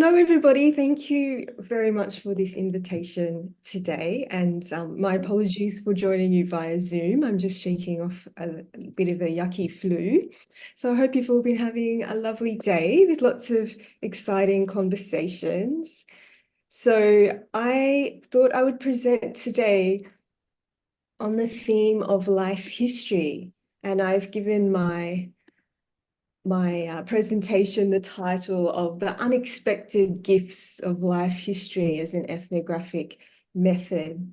Hello, everybody. Thank you very much for this invitation today. And my apologies for joining you via Zoom. I'm just shaking off a bit of a yucky flu. So I hope you've all been having a lovely day with lots of exciting conversations. So I thought I would present today on the theme of life history. And I've given my presentation the title of The Unexpected Gifts of Life History as an Ethnographic Method.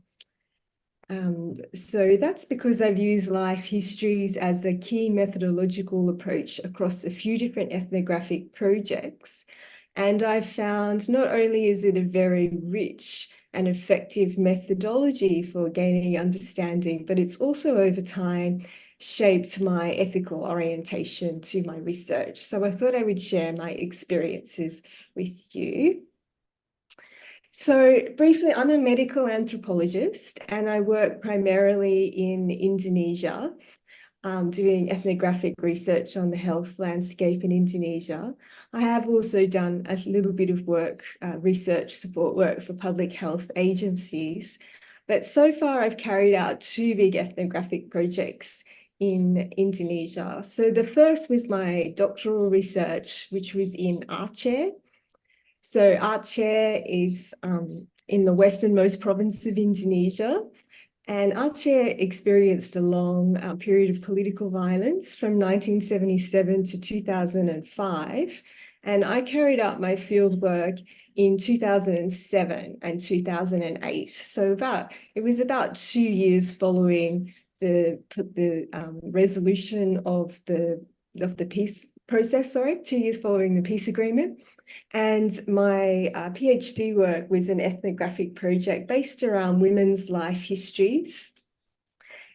So that's because I've used life histories as a key methodological approach across a few different ethnographic projects. And I've found not only is it a very rich and effective methodology for gaining understanding, but it's also over time shaped my ethical orientation to my research. So I thought I would share my experiences with you. So briefly, I'm a medical anthropologist and I work primarily in Indonesia, doing ethnographic research on the health landscape in Indonesia. I have also done a little bit of work, research support work for public health agencies. But so far, I've carried out two big ethnographic projects in Indonesia. So the first was my doctoral research, which was in Aceh. So Aceh is in the westernmost province of Indonesia. And Aceh experienced a long period of political violence from 1977 to 2005. And I carried out my field work in 2007 and 2008. So it was about 2 years following the resolution of the peace process, 2 years following the peace agreement. And my PhD work was an ethnographic project based around women's life histories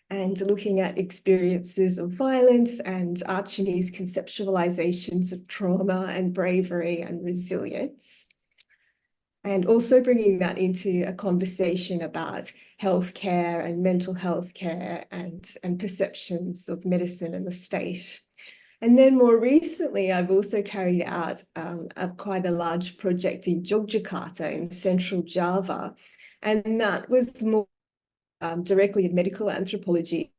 and looking at experiences of violence and Archimedes' conceptualizations of trauma and bravery and resilience. And also bringing that into a conversation about healthcare and mental health care and perceptions of medicine and the state. And then more recently, I've also carried out quite a large project in Yogyakarta in central Java. And that was more directly in medical anthropology,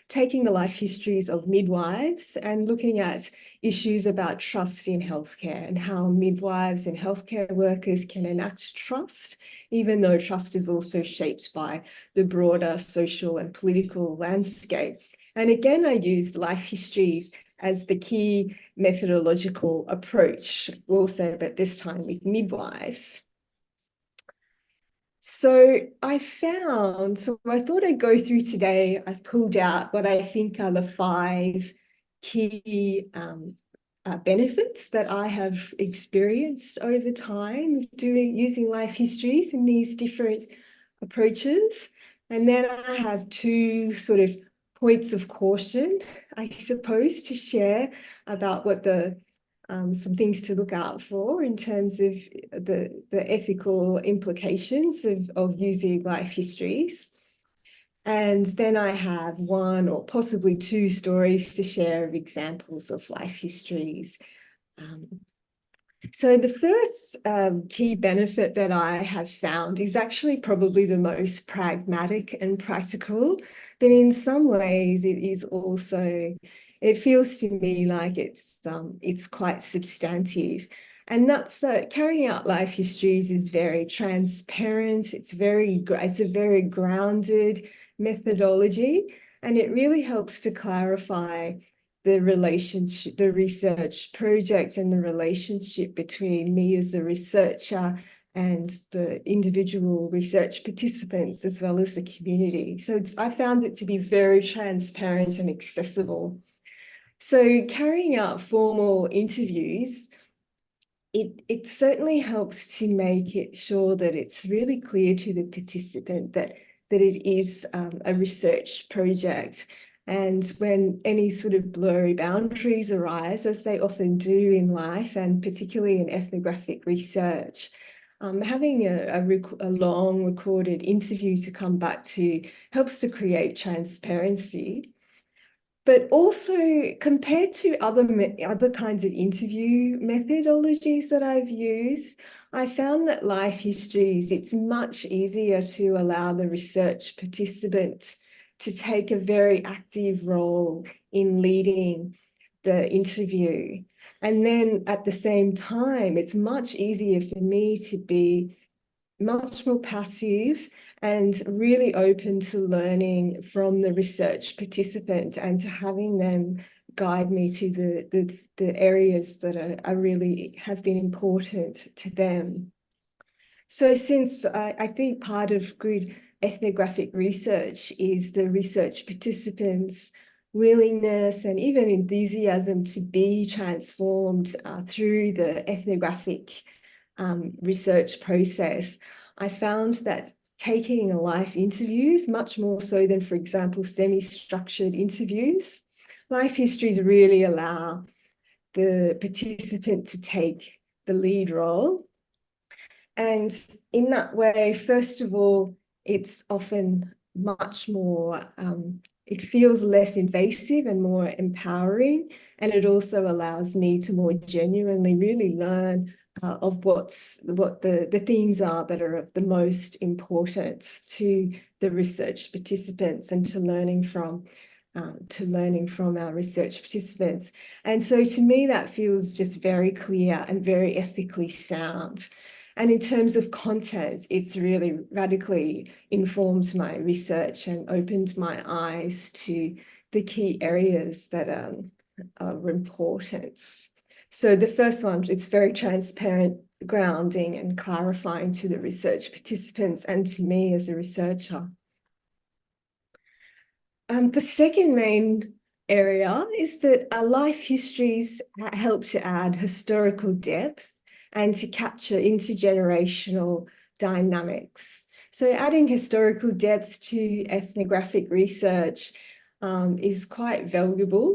taking the life histories of midwives and looking at issues about trust in healthcare and how midwives and healthcare workers can enact trust, even though trust is also shaped by the broader social and political landscape. And again, I used life histories as the key methodological approach also, but this time with midwives. So I thought I'd go through today, I've pulled out what I think are the 5 key benefits that I have experienced over time using life histories in these different approaches. And then I have 2 sort of points of caution, I suppose, to share about what some things to look out for in terms of the ethical implications of using life histories. And then I have 1 or possibly 2 stories to share of examples of life histories. So the first key benefit that I have found is actually probably the most pragmatic and practical, but in some ways it feels to me like it's quite substantive. And that's that carrying out life histories is very transparent. It's a very grounded methodology, and it really helps to clarify the relationship, the research project and the relationship between me as a researcher and the individual research participants as well as the community. So I found it to be very transparent and accessible. So carrying out formal interviews, it certainly helps to make it sure that it's really clear to the participant that it is a research project. And when any sort of blurry boundaries arise, as they often do in life, and particularly in ethnographic research, having a long recorded interview to come back to helps to create transparency. But also compared to other kinds of interview methodologies that I've used, I found that life histories, it's much easier to allow the research participant to take a very active role in leading the interview. And then at the same time, it's much easier for me to be much more passive and really open to learning from the research participant and to having them guide me to the areas that are really have been important to them. So since I think part of good ethnographic research is the research participants' willingness and even enthusiasm to be transformed through the ethnographic research process, I found that taking life interviews, much more so than, for example, semi-structured interviews, life histories really allow the participant to take the lead role. And in that way, first of all, it's often much more, it feels less invasive and more empowering. And it also allows me to more genuinely really learn of what the themes are that are of the most importance to the research participants and to learning from our research participants. And so to me, that feels just very clear and very ethically sound. And in terms of content, it's really radically informed my research and opened my eyes to the key areas that are of importance. So the first one, it's very transparent, grounding and clarifying to the research participants and to me as a researcher. The second main area is that life histories help to add historical depth and to capture intergenerational dynamics. So adding historical depth to ethnographic research is quite valuable,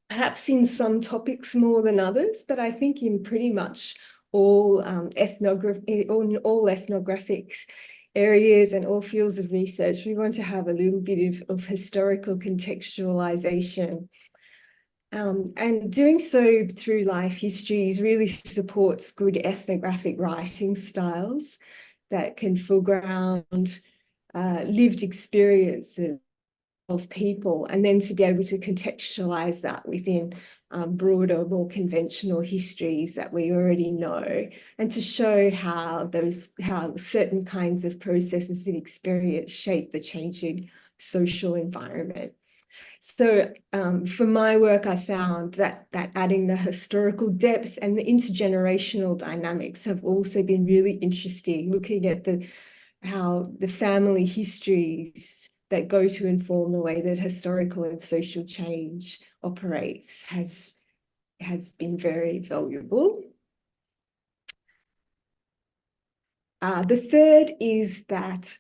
perhaps in some topics more than others, but I think in pretty much all ethnographic areas and all fields of research, we want to have a little bit of historical contextualization. And doing so through life histories really supports good ethnographic writing styles that can foreground lived experiences of people, and then to be able to contextualize that within broader, more conventional histories that we already know, and to show how certain kinds of processes and experience shape the changing social environment. So for my work, I found that adding the historical depth and the intergenerational dynamics have also been really interesting, looking at how the family histories that go to inform the way that historical and social change operates has been very valuable. The third is that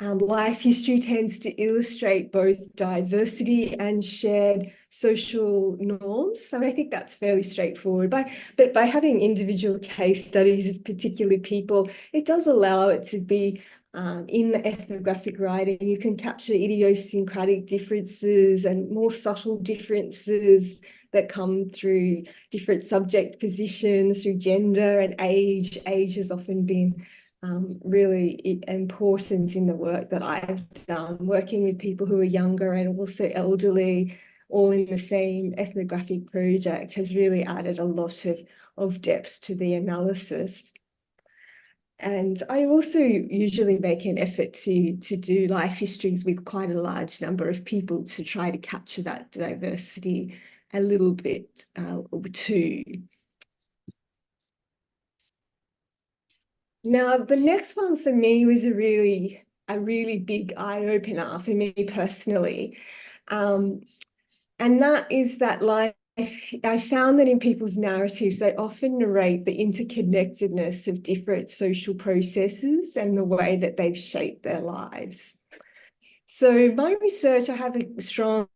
life history tends to illustrate both diversity and shared social norms. So I think that's fairly straightforward. But by having individual case studies of particular people, it does allow it to be in the ethnographic writing, you can capture idiosyncratic differences and more subtle differences that come through different subject positions, through gender and age. Age has often been really important in the work that I've done, working with people who are younger and also elderly, all in the same ethnographic project, has really added a lot of depth to the analysis. And I also usually make an effort to do life histories with quite a large number of people to try to capture that diversity a little bit too. Now, the next one for me was a really big eye-opener for me personally. And that is that life, I found that in people's narratives, they often narrate the interconnectedness of different social processes and the way that they've shaped their lives. So my research, I have a strong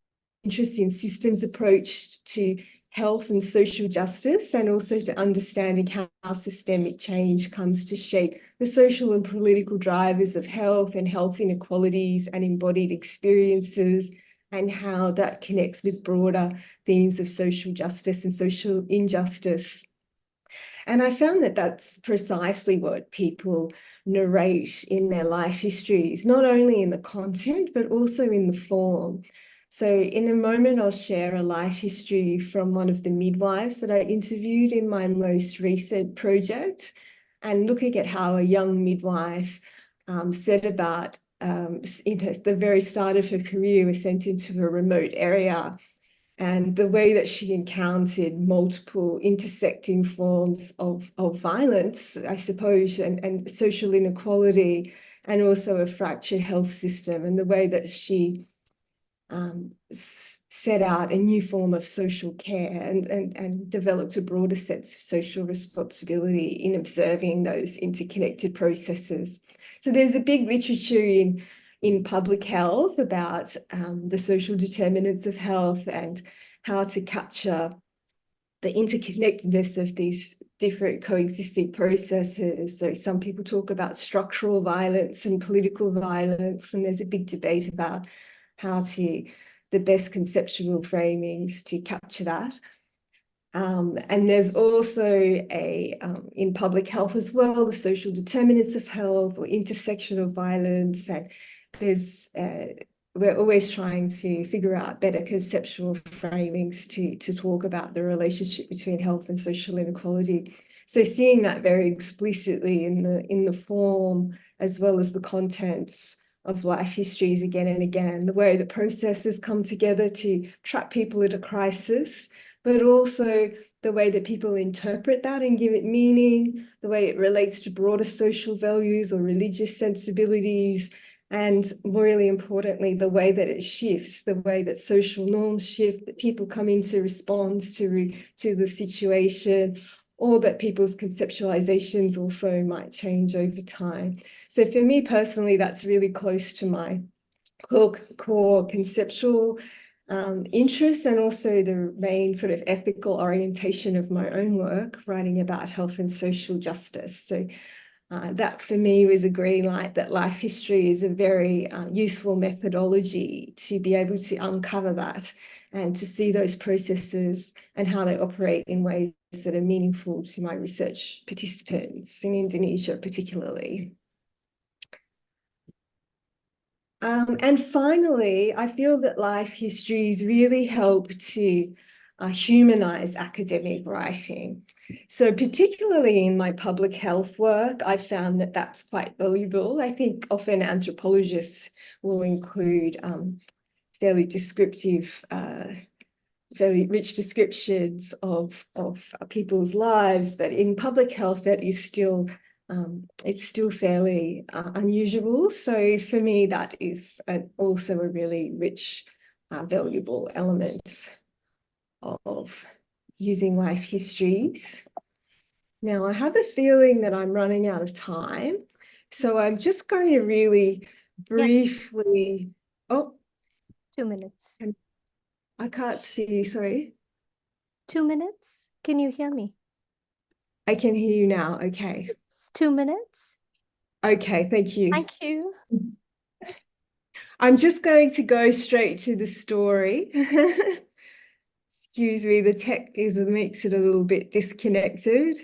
interest in systems approach to health and social justice, and also to understanding how systemic change comes to shape the social and political drivers of health and health inequalities and embodied experiences and how that connects with broader themes of social justice and social injustice. And I found that that's precisely what people narrate in their life histories, not only in the content, but also in the form. So in a moment, I'll share a life history from one of the midwives that I interviewed in my most recent project, and looking at how a young midwife said about the very start of her career, was sent into a remote area, and the way that she encountered multiple intersecting forms of violence, I suppose, and social inequality, and also a fractured health system, and the way that she set out a new form of social care and developed a broader sense of social responsibility in observing those interconnected processes. So there's a big literature in public health about the social determinants of health and how to capture the interconnectedness of these different coexisting processes. So some people talk about structural violence and political violence, and there's a big debate about how to the best conceptual framings to capture that. And there's also in public health as well, the social determinants of health or intersectional violence. And we're always trying to figure out better conceptual framings to talk about the relationship between health and social inequality. So seeing that very explicitly in the form as well as the contents of life histories again and again, the way the processes come together to trap people at a crisis, but also the way that people interpret that and give it meaning, the way it relates to broader social values or religious sensibilities, and really importantly, the way that it shifts, the way that social norms shift, that people come in to respond to the situation, or that people's conceptualizations also might change over time. So for me personally, that's really close to my core conceptual interests, and also the main sort of ethical orientation of my own work, writing about health and social justice. So that for me was a green light that life history is a very useful methodology to be able to uncover that and to see those processes and how they operate in ways that are meaningful to my research participants in Indonesia particularly. And finally, I feel that life histories really help to humanize academic writing. So particularly in my public health work, I found that that's quite valuable. I think often anthropologists will include fairly descriptive, very rich descriptions of people's lives, but in public health, that is still it's still fairly unusual. So for me, that is also a really rich, valuable element of using life histories. Now, I have a feeling that I'm running out of time, so I'm just going to really briefly, oh, 2 minutes. I can't see, sorry. 2 minutes? Can you hear me? I can hear you now, okay. It's 2 minutes. Okay, thank you. Thank you. I'm just going to go straight to the story. Excuse me, the tech makes it a little bit disconnected.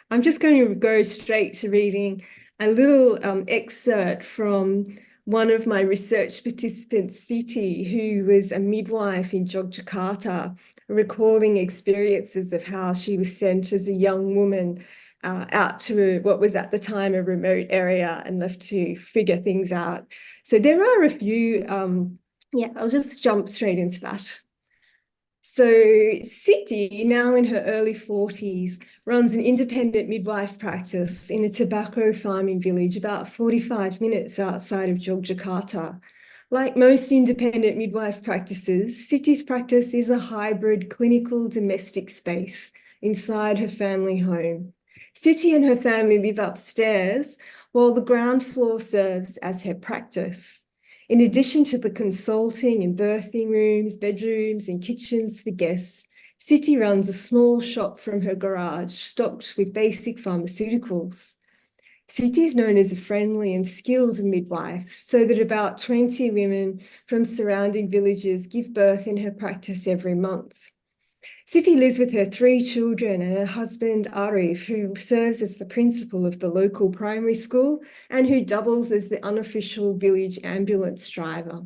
I'm just going to go straight to reading a little excerpt from one of my research participants, Siti, who was a midwife in Yogyakarta, recalling experiences of how she was sent as a young woman out to what was at the time a remote area and left to figure things out. So there are a few, I'll just jump straight into that. So Siti, now in her early 40s, runs an independent midwife practice in a tobacco farming village about 45 minutes outside of Yogyakarta. Like most independent midwife practices, Siti's practice is a hybrid clinical domestic space inside her family home. Siti and her family live upstairs, while the ground floor serves as her practice. In addition to the consulting and birthing rooms, bedrooms, and kitchens for guests, Siti runs a small shop from her garage stocked with basic pharmaceuticals. Siti is known as a friendly and skilled midwife, so that about 20 women from surrounding villages give birth in her practice every month. Siti lives with her 3 children and her husband Arif, who serves as the principal of the local primary school and who doubles as the unofficial village ambulance driver.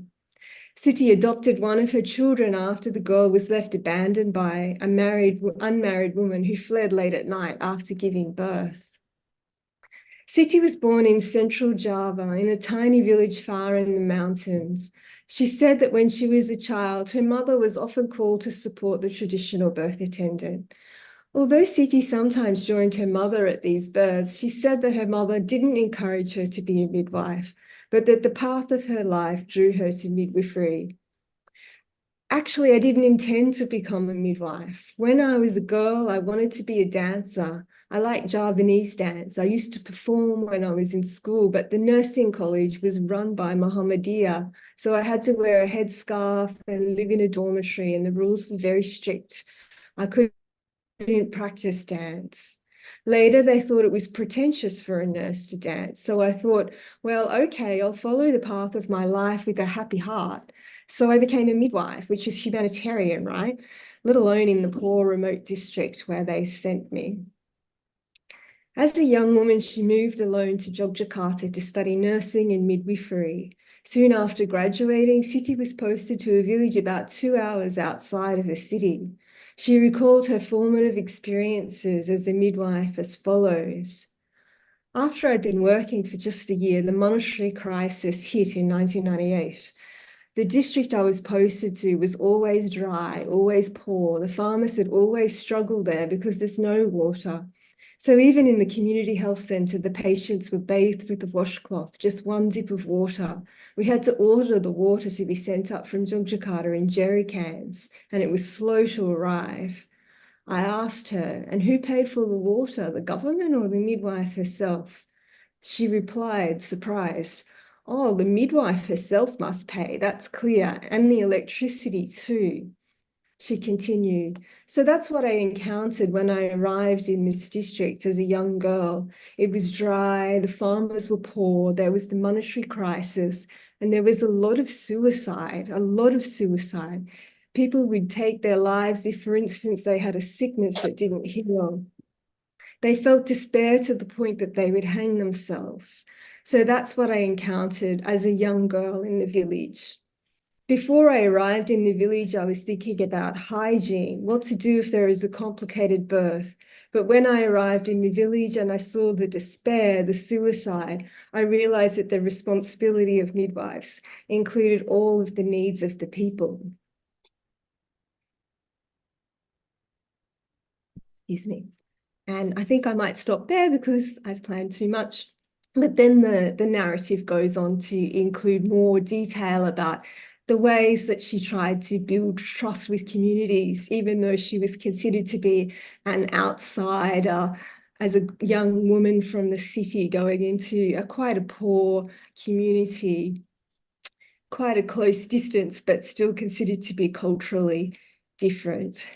Siti adopted one of her children after the girl was left abandoned by a unmarried woman who fled late at night after giving birth. Siti was born in central Java in a tiny village far in the mountains. She said that when she was a child, her mother was often called to support the traditional birth attendant. Although Siti sometimes joined her mother at these births, she said that her mother didn't encourage her to be a midwife, but that the path of her life drew her to midwifery. Actually, I didn't intend to become a midwife. When I was a girl, I wanted to be a dancer. I liked Javanese dance. I used to perform when I was in school, but the nursing college was run by Muhammadiyah. So I had to wear a headscarf and live in a dormitory, and the rules were very strict. I couldn't practice dance. Later, they thought it was pretentious for a nurse to dance. So I thought, well, okay, I'll follow the path of my life with a happy heart. So I became a midwife, which is humanitarian, right? Let alone in the poor remote district where they sent me. As a young woman, she moved alone to Yogyakarta to study nursing and midwifery. Soon after graduating, Siti was posted to a village about 2 hours outside of the city. She recalled her formative experiences as a midwife as follows. After I'd been working for just a year, the monetary crisis hit in 1998. The district I was posted to was always dry, always poor. The farmers had always struggled there because there's no water. So even in the community health centre, the patients were bathed with a washcloth, just one dip of water. We had to order the water to be sent up from Yogyakarta in jerry cans, and it was slow to arrive. I asked her, and who paid for the water, the government or the midwife herself? She replied, surprised, oh, the midwife herself must pay, that's clear, and the electricity too. She continued, so that's what I encountered when I arrived in this district as a young girl. It was dry, the farmers were poor, there was the monetary crisis, and there was a lot of suicide, a lot of suicide. People would take their lives if, for instance, they had a sickness that didn't heal. They felt despair to the point that they would hang themselves. So that's what I encountered as a young girl in the village. Before I arrived in the village, I was thinking about hygiene, what to do if there is a complicated birth. But when I arrived in the village and I saw the despair, the suicide, I realized that the responsibility of midwives included all of the needs of the people. Excuse me. And I think I might stop there because I've planned too much. But then the narrative goes on to include more detail about the ways that she tried to build trust with communities, even though she was considered to be an outsider as a young woman from the city going into quite a poor community, quite a close distance, but still considered to be culturally different.